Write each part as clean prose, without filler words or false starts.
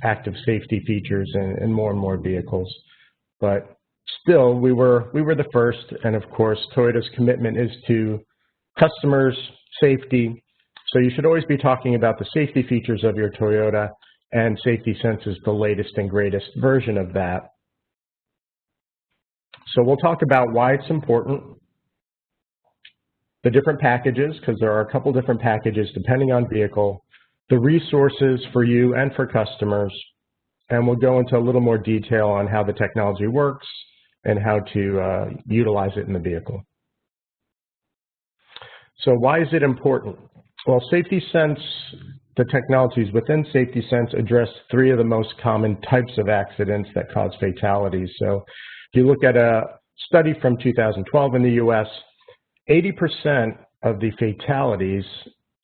active safety features in more and more vehicles. But still, we were the first, and of course, Toyota's commitment is to customers' safety. So you should always be talking about the safety features of your Toyota, and SafetySense is the latest and greatest version of that. So we'll talk about why it's important, the different packages, because there are a couple different packages depending on vehicle, the resources for you and for customers, and we'll go into a little more detail on how the technology works and how to utilize it in the vehicle. So why is it important? Well, SafetySense, the technologies within SafetySense address 3 of the most common types of accidents that cause fatalities. So if you look at a study from 2012 in the US, 80% of the fatalities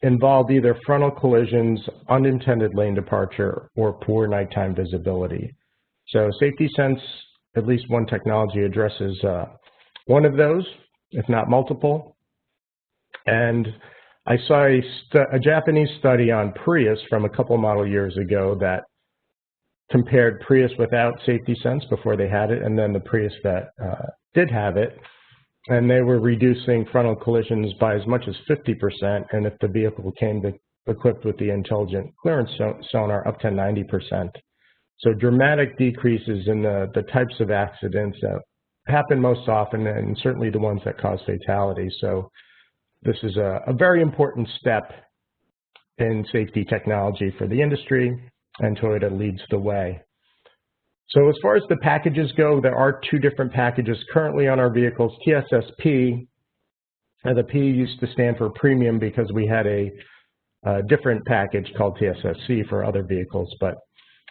involved either frontal collisions, unintended lane departure, or poor nighttime visibility. So SafetySense, at least one technology, addresses one of those, if not multiple. And I saw a Japanese study on Prius from a couple model years ago that compared Prius without SafetySense before they had it, and then the Prius that did have it, and they were reducing frontal collisions by as much as 50%, and if the vehicle came equipped with the intelligent clearance sonar, up to 90%. So dramatic decreases in the types of accidents that happen most often, and certainly the ones that cause fatalities. So this is a very important step in safety technology for the industry, and Toyota leads the way. So as far as the packages go, there are 2 different packages currently on our vehicles. TSS-P, and the P used to stand for premium because we had a different package called TSS-C for other vehicles. But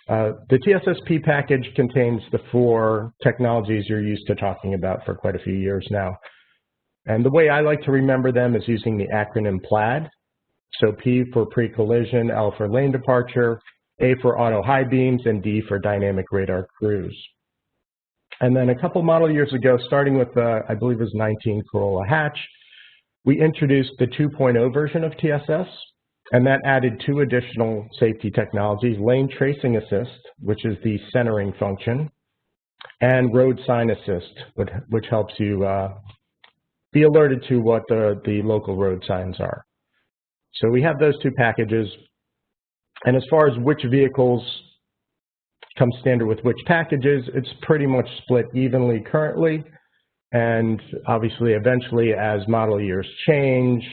the TSS-P package contains the 4 technologies you're used to talking about for quite a few years now. And the way I like to remember them is using the acronym PLAD. So P for pre-collision, L for lane departure, A for auto high beams, and D for dynamic radar cruise. And then a couple model years ago, starting with the, I believe it was 19 Corolla hatch, we introduced the 2.0 version of TSS, and that added 2 additional safety technologies: lane tracing assist, which is the centering function, and road sign assist, which helps you be alerted to what the local road signs are. So we have those 2 packages. And as far as which vehicles come standard with which packages, it's pretty much split evenly currently. And obviously, eventually, as model years change,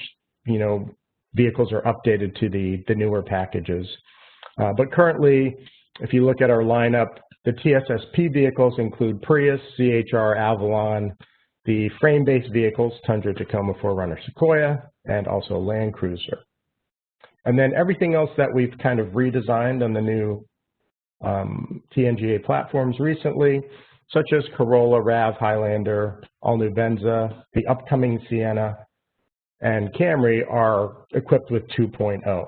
vehicles are updated to the newer packages. But currently, if you look at our lineup, the TSS-P vehicles include Prius, CHR, Avalon, the frame-based vehicles, Tundra, Tacoma, 4Runner, Sequoia, and also Land Cruiser. And then everything else that we've kind of redesigned on the new TNGA platforms recently, such as Corolla, RAV, Highlander, all-new Venza, the upcoming Sienna, and Camry are equipped with 2.0.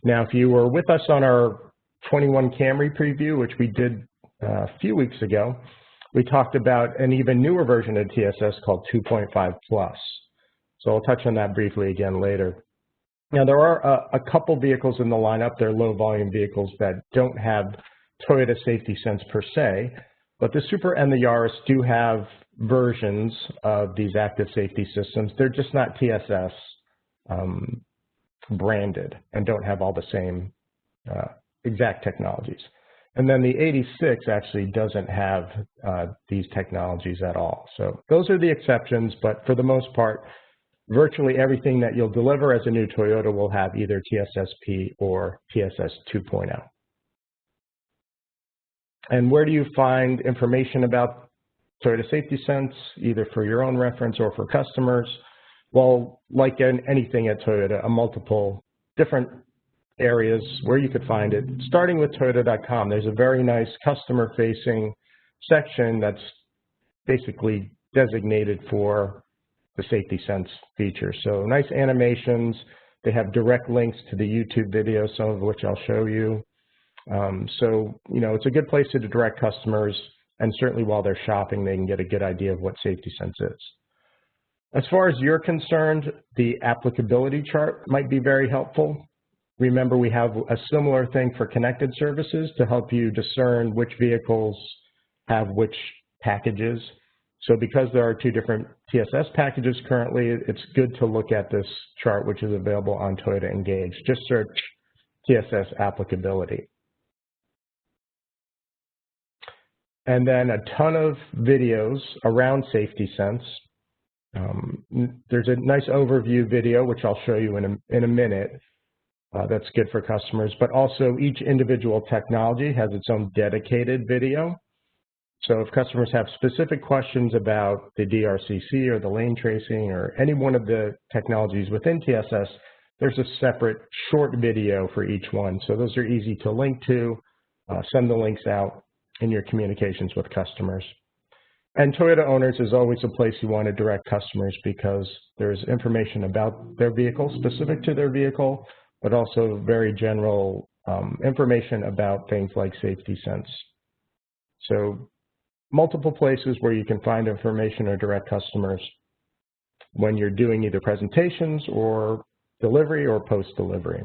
Now, if you were with us on our 21 Camry preview, which we did a few weeks ago, we talked about an even newer version of TSS called 2.5 Plus. So I'll touch on that briefly again later. Now, there are a couple vehicles in the lineup. They're low-volume vehicles that don't have Toyota SafetySense per se, but the Supra and the Yaris do have versions of these active safety systems. They're just not TSS branded and don't have all the same exact technologies. And then the 86 actually doesn't have these technologies at all. So those are the exceptions, but for the most part, virtually everything that you'll deliver as a new Toyota will have either TSS-P or TSS 2.0. And where do you find information about Toyota SafetySense, either for your own reference or for customers? Well, like anything at Toyota, multiple different areas where you could find it. Starting with Toyota.com, there's a very nice customer-facing section that's basically designated for the SafetySense feature. So nice animations. They have direct links to the YouTube videos, some of which I'll show you. So, it's a good place to direct customers, and certainly while they're shopping, they can get a good idea of what SafetySense is. As far as you're concerned, the applicability chart might be very helpful. Remember, we have a similar thing for connected services to help you discern which vehicles have which packages. So because there are two different TSS packages currently, it's good to look at this chart, which is available on Toyota Engage. Just search TSS applicability. And then a ton of videos around Safety Sense. There's a nice overview video, which I'll show you in a minute. That's good for customers, but also each individual technology has its own dedicated video. So if customers have specific questions about the DRCC or the lane tracing or any one of the technologies within TSS, there's a separate short video for each one. So those are easy to link to, send the links out in your communications with customers. And Toyota Owners is always a place you want to direct customers because there's information about their vehicle, specific to their vehicle, but also very general information about things like Safety Sense. So multiple places where you can find information or direct customers when you're doing either presentations or delivery or post-delivery.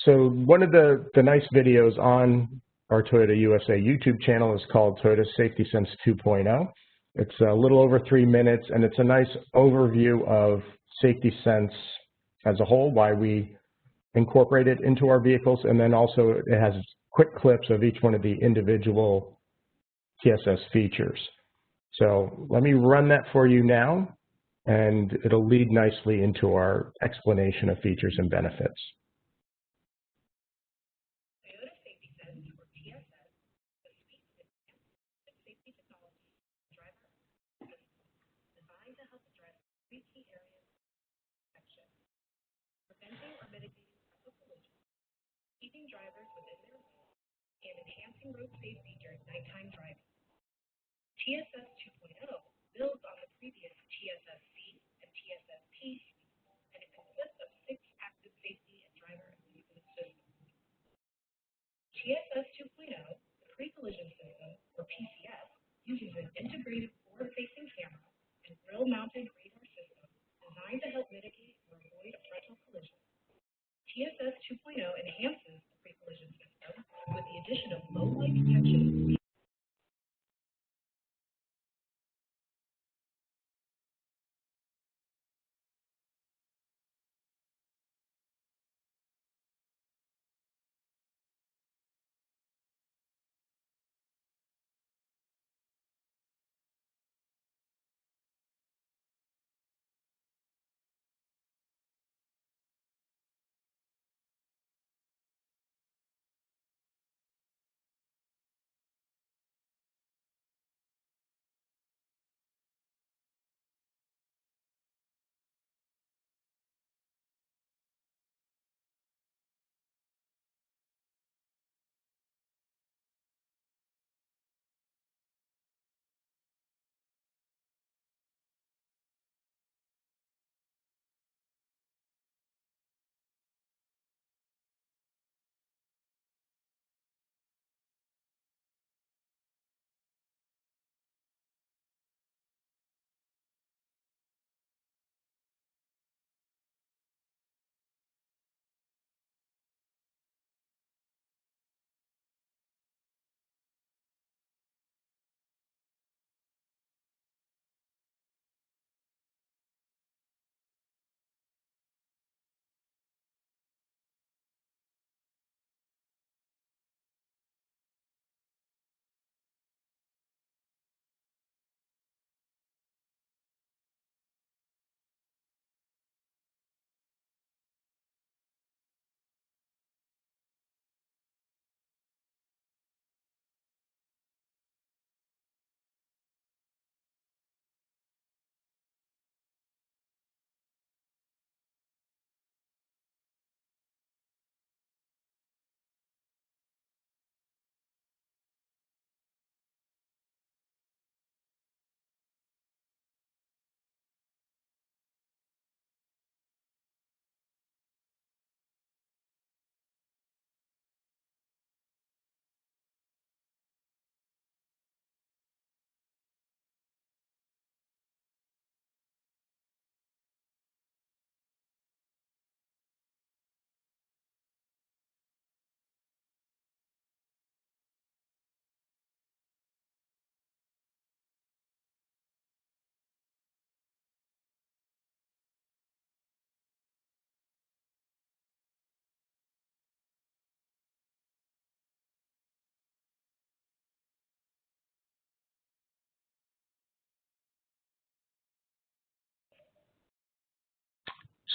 So one of the nice videos on our Toyota USA YouTube channel is called Toyota Safety Sense 2.0. It's a little over 3 minutes, and it's a nice overview of Safety Sense as a whole, why we incorporate it into our vehicles, and then also it has quick clips of each one of the individual TSS features. So let me run that for you now, and it'll lead nicely into our explanation of features and benefits. Keeping drivers within their lanes and enhancing road safety during nighttime driving. TSS 2.0 builds on the previous TSS-C and TSS-P, and it consists of 6 active safety and driver assistance systems. TSS 2.0, the pre-collision system, or PCS, uses an integrated forward-facing camera and grill-mounted radar system designed to help mitigate or avoid a frontal collision. TSS 2.0 enhances the pre-collision system with the addition of low-light detection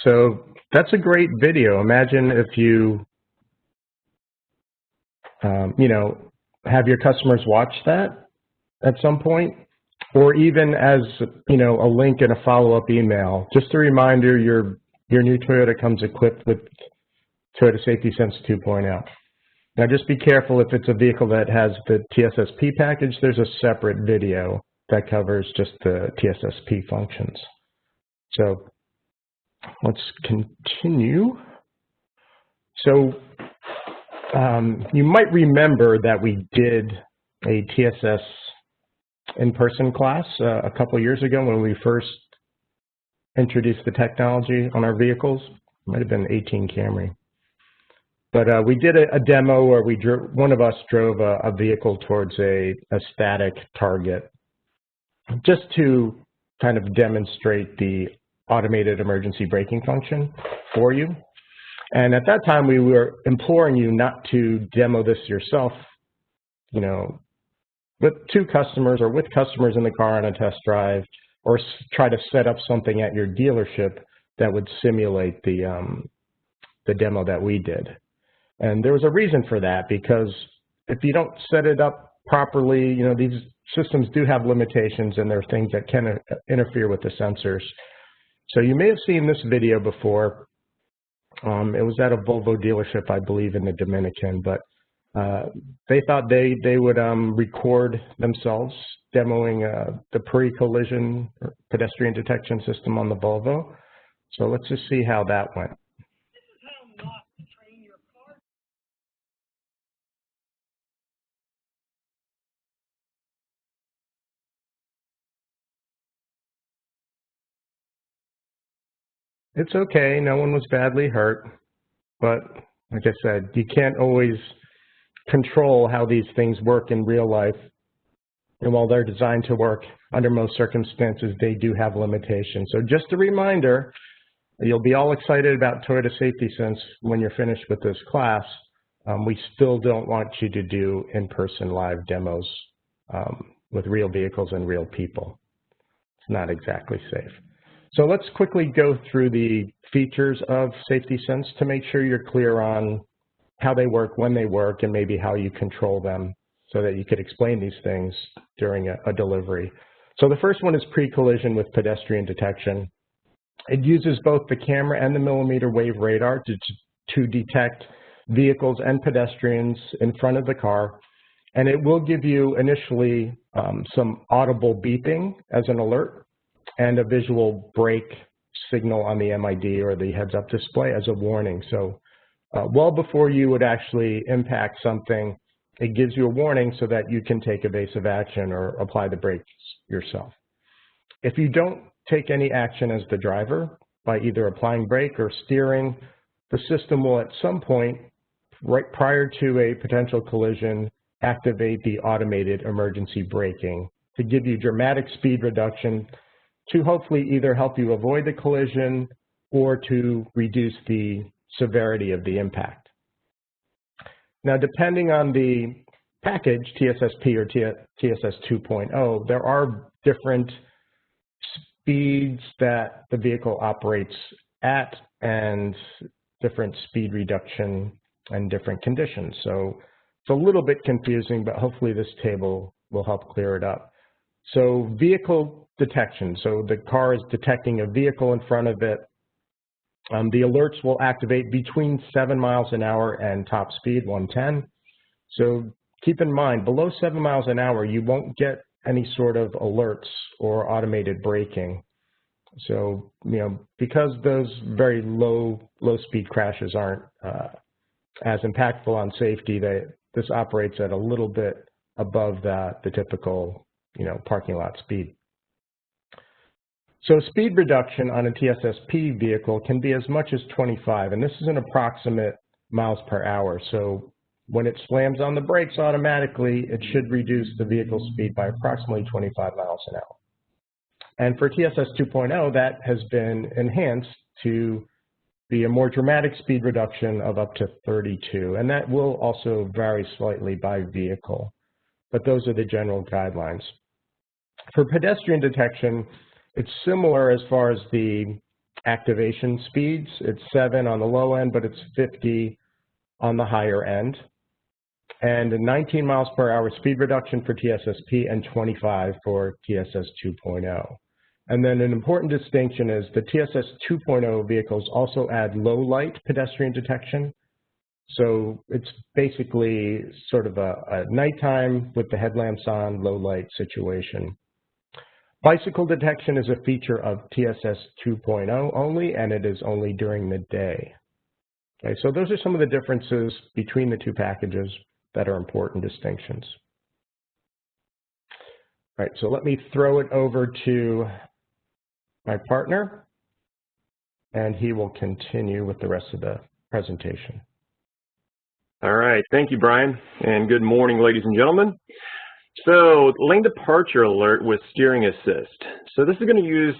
So that's a great video. Imagine if you, you know, have your customers watch that at some point, or even as, you know, a link in a follow-up email. Just a reminder, your new Toyota comes equipped with Toyota Safety Sense 2.0. Now just be careful if it's a vehicle that has the TSS-P package, there's a separate video that covers just the TSS-P functions. So let's continue. So you might remember that we did a TSS in-person class a couple years ago when we first introduced the technology on our vehicles. It might have been 18 Camry. But we did a demo where one of us drove a vehicle towards a static target just to kind of demonstrate the automated emergency braking function for you. And at that time, we were imploring you not to demo this yourself, you know, with two customers or with customers in the car on a test drive, or try to set up something at your dealership that would simulate the demo that we did. And there was a reason for that, because if you don't set it up properly, you know, these systems do have limitations and there are things that can interfere with the sensors. So you may have seen this video before. It was at a Volvo dealership, I believe, in the Dominican, but they thought they would record themselves demoing the pre-collision pedestrian detection system on the Volvo. So let's just see how that went. It's okay, no one was badly hurt, but like I said, you can't always control how these things work in real life. And while they're designed to work under most circumstances, they do have limitations. So just a reminder, you'll be all excited about Toyota Safety Sense when you're finished with this class. We still don't want you to do in-person live demos with real vehicles and real people. It's not exactly safe. So let's quickly go through the features of Safety Sense to make sure you're clear on how they work, when they work, and maybe how you control them so that you could explain these things during a delivery. So the first one is pre-collision with pedestrian detection. It uses both the camera and the millimeter wave radar to detect vehicles and pedestrians in front of the car, and it will give you initially some audible beeping as an alert, and a visual brake signal on the MID or the heads-up display as a warning. So well before you would actually impact something, it gives you a warning so that you can take evasive action or apply the brakes yourself. If you don't take any action as the driver by either applying brake or steering, the system will at some point, right prior to a potential collision, activate the automated emergency braking to give you dramatic speed reduction to hopefully either help you avoid the collision or to reduce the severity of the impact. Now, depending on the package, TSS-P or TSS 2.0, there are different speeds that the vehicle operates at and different speed reduction and different conditions. So it's a little bit confusing, but hopefully this table will help clear it up. So vehicle detection, so the car is detecting a vehicle in front of it. The alerts will activate between 7 miles an hour and top speed 110. So keep in mind, below 7 miles an hour, you won't get any sort of alerts or automated braking. So, you know, because those very low speed crashes aren't as impactful on safety, this operates at a little bit above the typical, you know, parking lot speed. So speed reduction on a TSS-P vehicle can be as much as 25, and this is an approximate miles per hour. So when it slams on the brakes automatically, it should reduce the vehicle speed by approximately 25 miles an hour. And for TSS 2.0, that has been enhanced to be a more dramatic speed reduction of up to 32, and that will also vary slightly by vehicle, but those are the general guidelines. For pedestrian detection, it's similar as far as the activation speeds. It's 7 on the low end, but it's 50 on the higher end. And a 19 miles per hour speed reduction for TSS-P and 25 for TSS 2.0. And then an important distinction is the TSS 2.0 vehicles also add low light pedestrian detection. So it's basically sort of a nighttime with the headlamps on, low light situation. Bicycle detection is a feature of TSS 2.0 only, and it is only during the day. Okay, so those are some of the differences between the two packages that are important distinctions. All right, so let me throw it over to my partner, and he will continue with the rest of the presentation. All right, thank you, Brian, and good morning, ladies and gentlemen. So, lane departure alert with steering assist. So this is going to use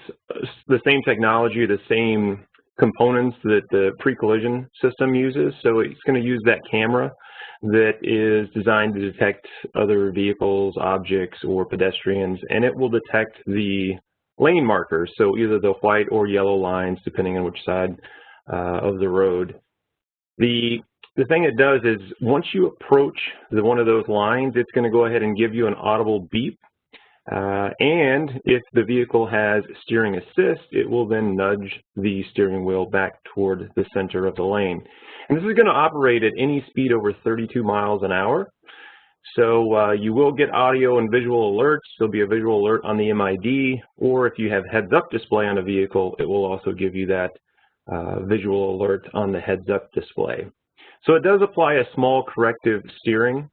the same technology, the same components that the pre-collision system uses. So it's going to use that camera that is designed to detect other vehicles, objects, or pedestrians, and it will detect the lane markers, so either the white or yellow lines, depending on which side of the road. The thing it does is once you approach one of those lines, it's going to go ahead and give you an audible beep. And if the vehicle has steering assist, it will then nudge the steering wheel back toward the center of the lane. And this is going to operate at any speed over 32 miles an hour. So you will get audio and visual alerts. There'll be a visual alert on the MID, or if you have heads-up display on a vehicle, it will also give you that visual alert on the heads-up display. So it does apply a small corrective steering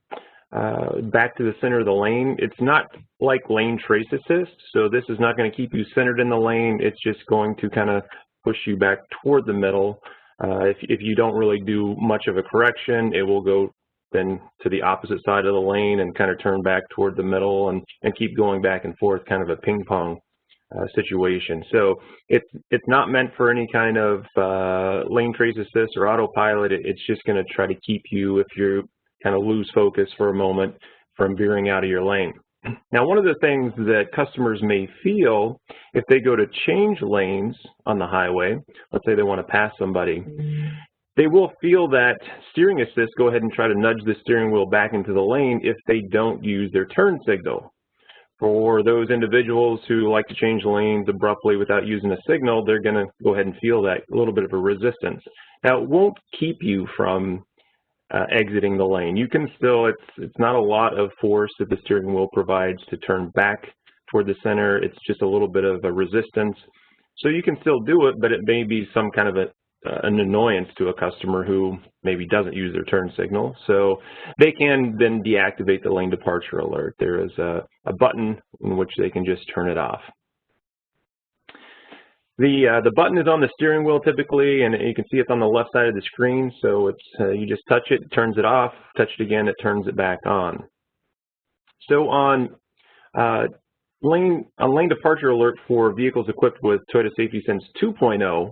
back to the center of the lane. It's not like lane trace assist, so this is not going to keep you centered in the lane. It's just going to kind of push you back toward the middle. If you don't really do much of a correction, it will go then to the opposite side of the lane and kind of turn back toward the middle and keep going back and forth, kind of a ping pong situation. So it's not meant for any kind of lane trace assist or autopilot. It's just going to try to keep you, if you kind of lose focus for a moment, from veering out of your lane. Now, one of the things that customers may feel if they go to change lanes on the highway, let's say they want to pass somebody, they will feel that steering assist go ahead and try to nudge the steering wheel back into the lane if they don't use their turn signal. For those individuals who like to change lanes abruptly without using a signal, they're going to go ahead and feel that a little bit of a resistance. Now, it won't keep you from exiting the lane. You can still, it's not a lot of force that the steering wheel provides to turn back toward the center. It's just a little bit of a resistance. So you can still do it, but it may be some kind of an annoyance to a customer who maybe doesn't use their turn signal. So they can then deactivate the lane departure alert. There is a button in which they can just turn it off. The button is on the steering wheel typically, and you can see it's on the left side of the screen. So it's you just touch it, it turns it off, touch it again, it turns it back on. So on lane departure alert for vehicles equipped with Toyota Safety Sense 2.0,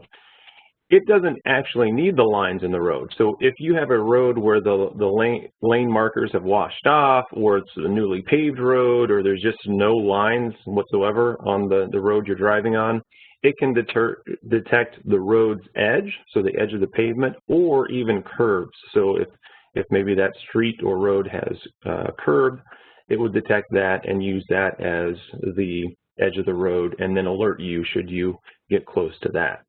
it doesn't actually need the lines in the road. So if you have a road where the lane markers have washed off, or it's a newly paved road, or there's just no lines whatsoever on the road you're driving on, it can detect the road's edge, so the edge of the pavement, or even curbs. So if maybe that street or road has a curb, it would detect that and use that as the edge of the road and then alert you should you get close to that.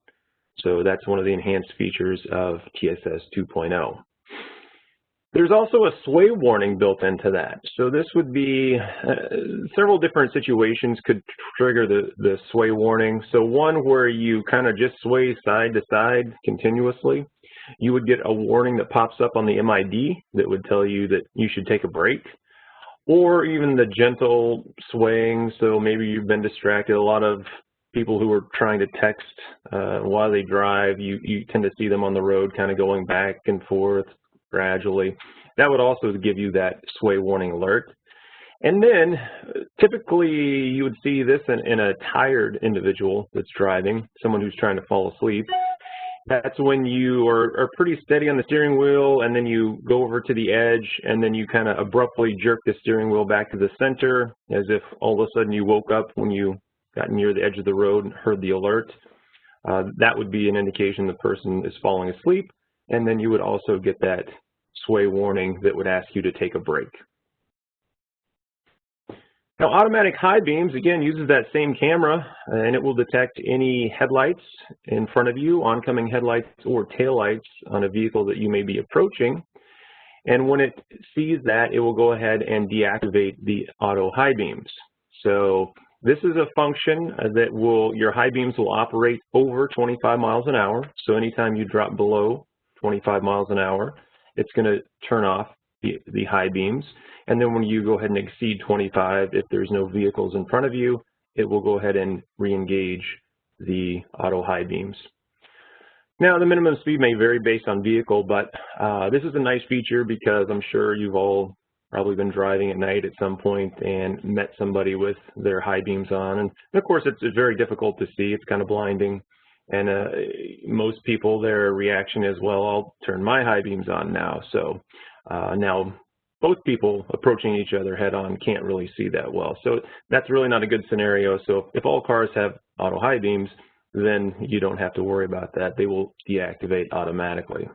So that's one of the enhanced features of TSS 2.0. There's also a sway warning built into that. So this would be several different situations could trigger the sway warning. So one where you kind of just sway side to side continuously, you would get a warning that pops up on the MID that would tell you that you should take a break. Or even the gentle swaying, so maybe you've been distracted. A lot of people who are trying to text while they drive, you tend to see them on the road kind of going back and forth gradually. That would also give you that sway warning alert. And then typically you would see this in a tired individual that's driving, someone who's trying to fall asleep. That's when you are pretty steady on the steering wheel, and then you go over to the edge, and then you kind of abruptly jerk the steering wheel back to the center, as if all of a sudden you woke up when you got near the edge of the road and heard the alert. that would be an indication the person is falling asleep, and then you would also get that sway warning that would ask you to take a break. Now, automatic high beams, again, uses that same camera, and it will detect any headlights in front of you, oncoming headlights or taillights on a vehicle that you may be approaching. And when it sees that, it will go ahead and deactivate the auto high beams. So this is a function that your high beams will operate over 25 miles an hour. So anytime you drop below 25 miles an hour, it's going to turn off the high beams. And then when you go ahead and exceed 25, if there's no vehicles in front of you, it will go ahead and re-engage the auto high beams. Now, the minimum speed may vary based on vehicle, but this is a nice feature because I'm sure you've all probably been driving at night at some point and met somebody with their high beams on. And of course, it's very difficult to see. It's kind of blinding. And most people, their reaction is, well, I'll turn my high beams on now. So now both people approaching each other head on can't really see that well. So that's really not a good scenario. So if all cars have auto high beams, then you don't have to worry about that. They will deactivate automatically.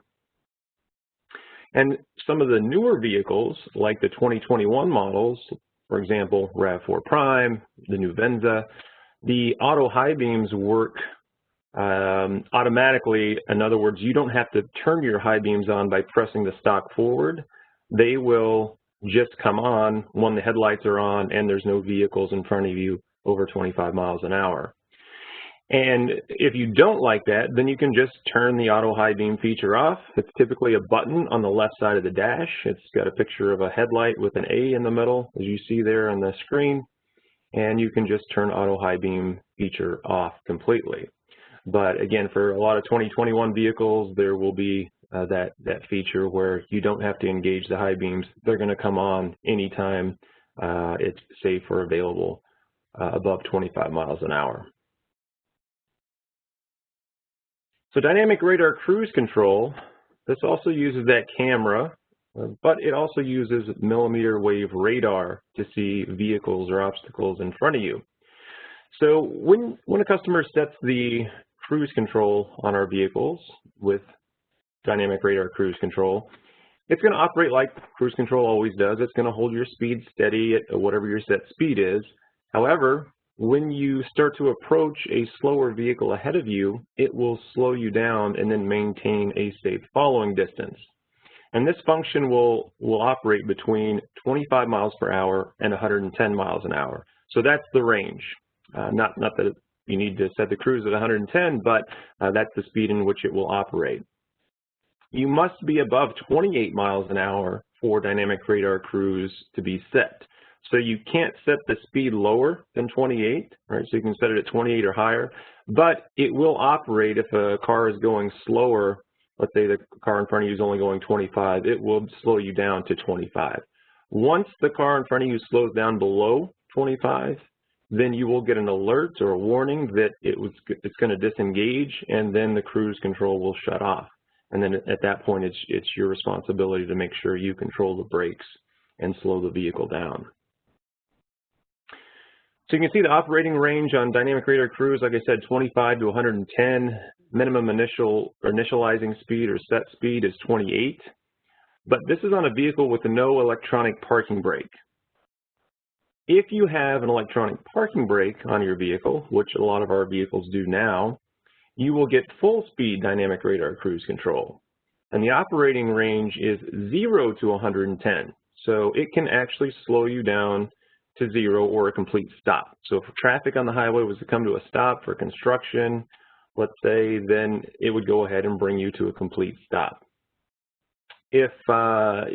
And some of the newer vehicles, like the 2021 models, for example, RAV4 Prime, the new Venza, the auto high beams work automatically. In other words, you don't have to turn your high beams on by pressing the stock forward. They will just come on when the headlights are on and there's no vehicles in front of you over 25 miles an hour. And if you don't like that, then you can just turn the auto high beam feature off. It's typically a button on the left side of the dash. It's got a picture of a headlight with an A in the middle, as you see there on the screen. And you can just turn auto high beam feature off completely. But again, for a lot of 2021 vehicles, there will be that feature where you don't have to engage the high beams. They're going to come on anytime it's safe or available above 25 miles an hour. So dynamic radar cruise control, this also uses that camera, but it also uses millimeter wave radar to see vehicles or obstacles in front of you. So when a customer sets the cruise control on our vehicles with dynamic radar cruise control, it's going to operate like cruise control always does. It's going to hold your speed steady at whatever your set speed is. However, when you start to approach a slower vehicle ahead of you, it will slow you down and then maintain a safe following distance. And this function will operate between 25 miles per hour and 110 miles an hour. So that's the range. Not that you need to set the cruise at 110, but that's the speed in which it will operate. You must be above 28 miles an hour for dynamic radar cruise to be set. So you can't set the speed lower than 28, right? So you can set it at 28 or higher, but it will operate if a car is going slower. Let's say the car in front of you is only going 25, it will slow you down to 25. Once the car in front of you slows down below 25, then you will get an alert or a warning that it's going to disengage, and then the cruise control will shut off. And then at that point, it's your responsibility to make sure you control the brakes and slow the vehicle down. So you can see the operating range on dynamic radar cruise, like I said, 25 to 110. Minimum initializing speed or set speed is 28. But this is on a vehicle with no electronic parking brake. If you have an electronic parking brake on your vehicle, which a lot of our vehicles do now, you will get full speed dynamic radar cruise control. And the operating range is 0 to 110. So it can actually slow you down to 0 or a complete stop. So if traffic on the highway was to come to a stop for construction, let's say, then it would go ahead and bring you to a complete stop. If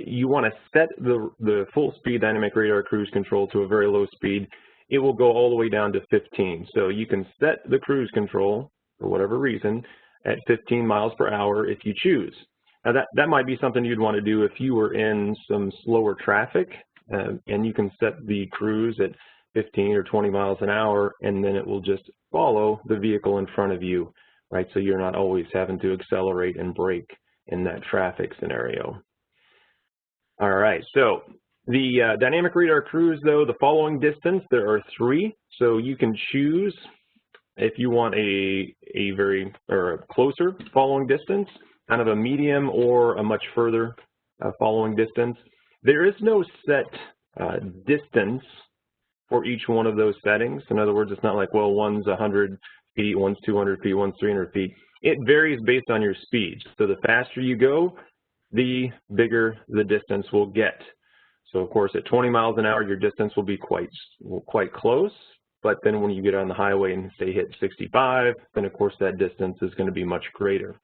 you want to set the full speed dynamic radar cruise control to a very low speed, it will go all the way down to 15. So you can set the cruise control, for whatever reason, at 15 miles per hour if you choose. Now that might be something you'd want to do if you were in some slower traffic, and you can set the cruise at 15 or 20 miles an hour, and then it will just follow the vehicle in front of you, right? So you're not always having to accelerate and brake in that traffic scenario. All right, so the dynamic radar cruise, though, the following distance, there are 3. So you can choose if you want a closer following distance, kind of a medium or a much further following distance. There is no set distance for each one of those settings. In other words, it's not like, well, one's 100 feet, one's 200 feet, one's 300 feet. It varies based on your speed. So the faster you go, the bigger the distance will get. So of course, at 20 miles an hour, your distance will be quite close. But then when you get on the highway and say hit 65, then of course that distance is going to be much greater.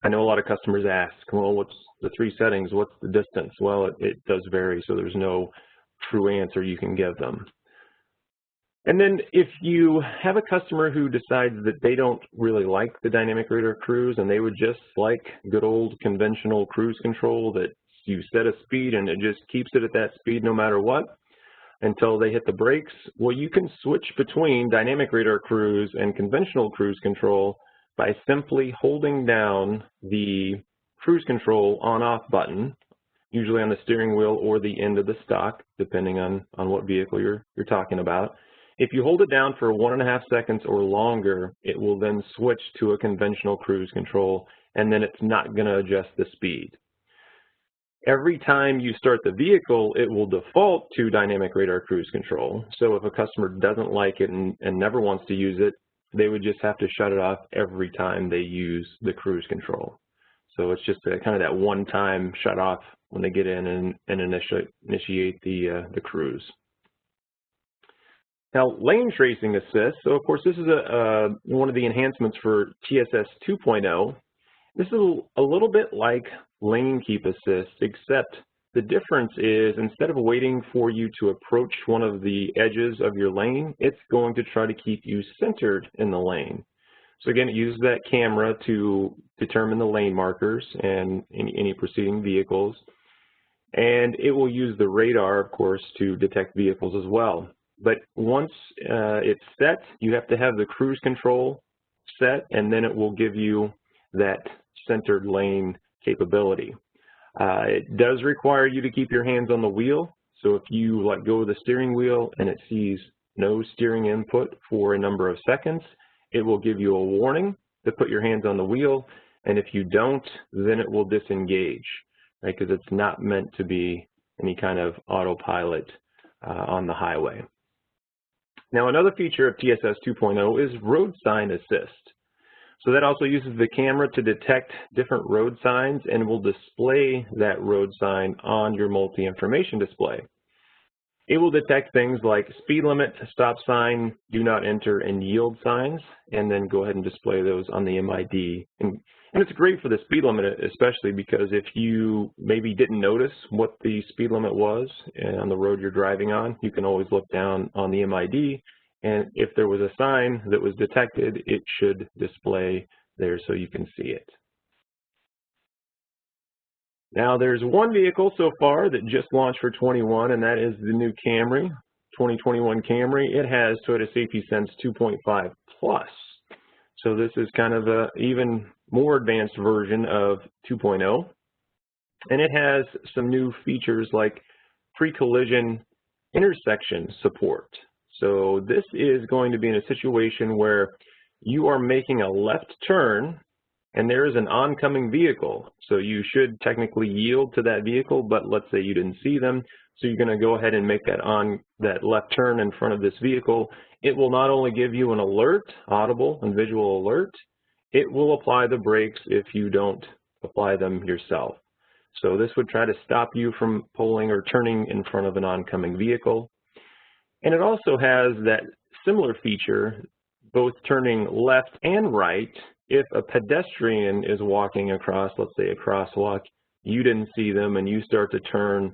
I know a lot of customers ask, well, what's the 3 settings? What's the distance? Well, it does vary, so there's no true answer you can give them. And then if you have a customer who decides that they don't really like the dynamic radar cruise and they would just like good old conventional cruise control that you set a speed and it just keeps it at that speed no matter what until they hit the brakes, well, you can switch between dynamic radar cruise and conventional cruise control by simply holding down the cruise control on-off button, usually on the steering wheel or the end of the stock, depending on what vehicle you're talking about. If you hold it down for 1.5 seconds or longer, it will then switch to a conventional cruise control, and then it's not going to adjust the speed. Every time you start the vehicle, it will default to dynamic radar cruise control. So if a customer doesn't like it and never wants to use it, they would just have to shut it off every time they use the cruise control. So it's just kind of that one-time shut off when they get in and initiate the cruise. Now, lane tracing assist. So of course, this is one of the enhancements for TSS 2.0. This is a little bit like lane keep assist, except the difference is instead of waiting for you to approach one of the edges of your lane, it's going to try to keep you centered in the lane. So again, it uses that camera to determine the lane markers and any preceding vehicles. And it will use the radar, of course, to detect vehicles as well. But once it's set, you have to have the cruise control set, and then it will give you that centered lane capability. It does require you to keep your hands on the wheel. So if you let go of the steering wheel and it sees no steering input for a number of seconds, it will give you a warning to put your hands on the wheel. And if you don't, then it will disengage, right? Because it's not meant to be any kind of autopilot on the highway. Now, another feature of TSS 2.0 is road sign assist. So that also uses the camera to detect different road signs and will display that road sign on your multi-information display. It will detect things like speed limit, stop sign, do not enter, and yield signs, and then go ahead and display those on the MID. And it's great for the speed limit, especially because if you maybe didn't notice what the speed limit was on the road you're driving on, you can always look down on the MID, and if there was a sign that was detected, it should display there so you can see it. Now, there's one vehicle so far that just launched for 21, and that is the new Camry, 2021 Camry. It has Toyota Safety Sense 2.5 Plus. So this is kind of an even more advanced version of 2.0. And it has some new features like pre-collision intersection support. So this is going to be in a situation where you are making a left turn and there is an oncoming vehicle. So you should technically yield to that vehicle, but let's say you didn't see them. So you're going to go ahead and make that left turn in front of this vehicle. It will not only give you an alert, audible and visual alert, it will apply the brakes if you don't apply them yourself. So this would try to stop you from pulling or turning in front of an oncoming vehicle. And it also has that similar feature, both turning left and right. If a pedestrian is walking across, let's say a crosswalk, you didn't see them and you start to turn,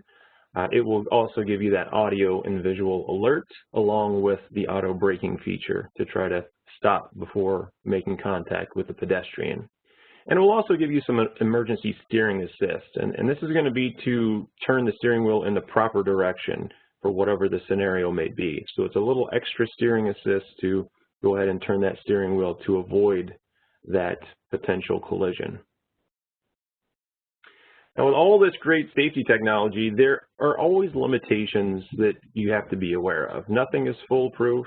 it will also give you that audio and visual alert along with the auto braking feature to try to stop before making contact with the pedestrian. And it will also give you some emergency steering assist. And this is going to be to turn the steering wheel in the proper direction for whatever the scenario may be. So it's a little extra steering assist to go ahead and turn that steering wheel to avoid that potential collision. Now, with all this great safety technology, there are always limitations that you have to be aware of. Nothing is foolproof.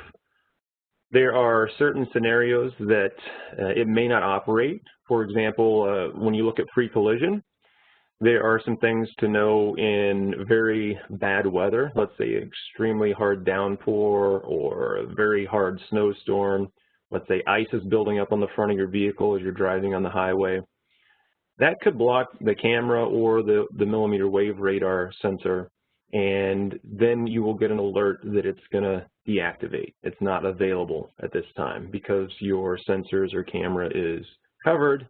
There are certain scenarios that it may not operate. For example, when you look at pre-collision, there are some things to know in very bad weather, let's say extremely hard downpour or a very hard snowstorm. Let's say ice is building up on the front of your vehicle as you're driving on the highway. That could block the camera or the millimeter wave radar sensor, and then you will get an alert that it's going to deactivate. It's not available at this time because your sensors or camera is covered.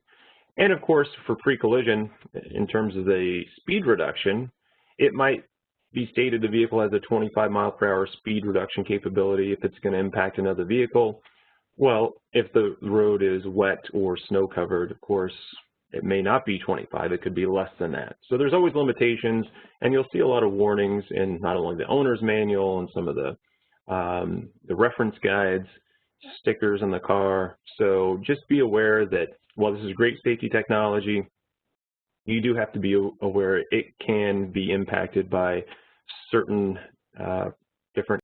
And of course, for pre-collision, in terms of the speed reduction, it might be stated the vehicle has a 25 mile per hour speed reduction capability if it's going to impact another vehicle. Well, if the road is wet or snow covered, of course, it may not be 25, it could be less than that. So there's always limitations, and you'll see a lot of warnings in not only the owner's manual and some of the reference guides, stickers on the car. So just be aware that while this is great safety technology, you do have to be aware it can be impacted by certain different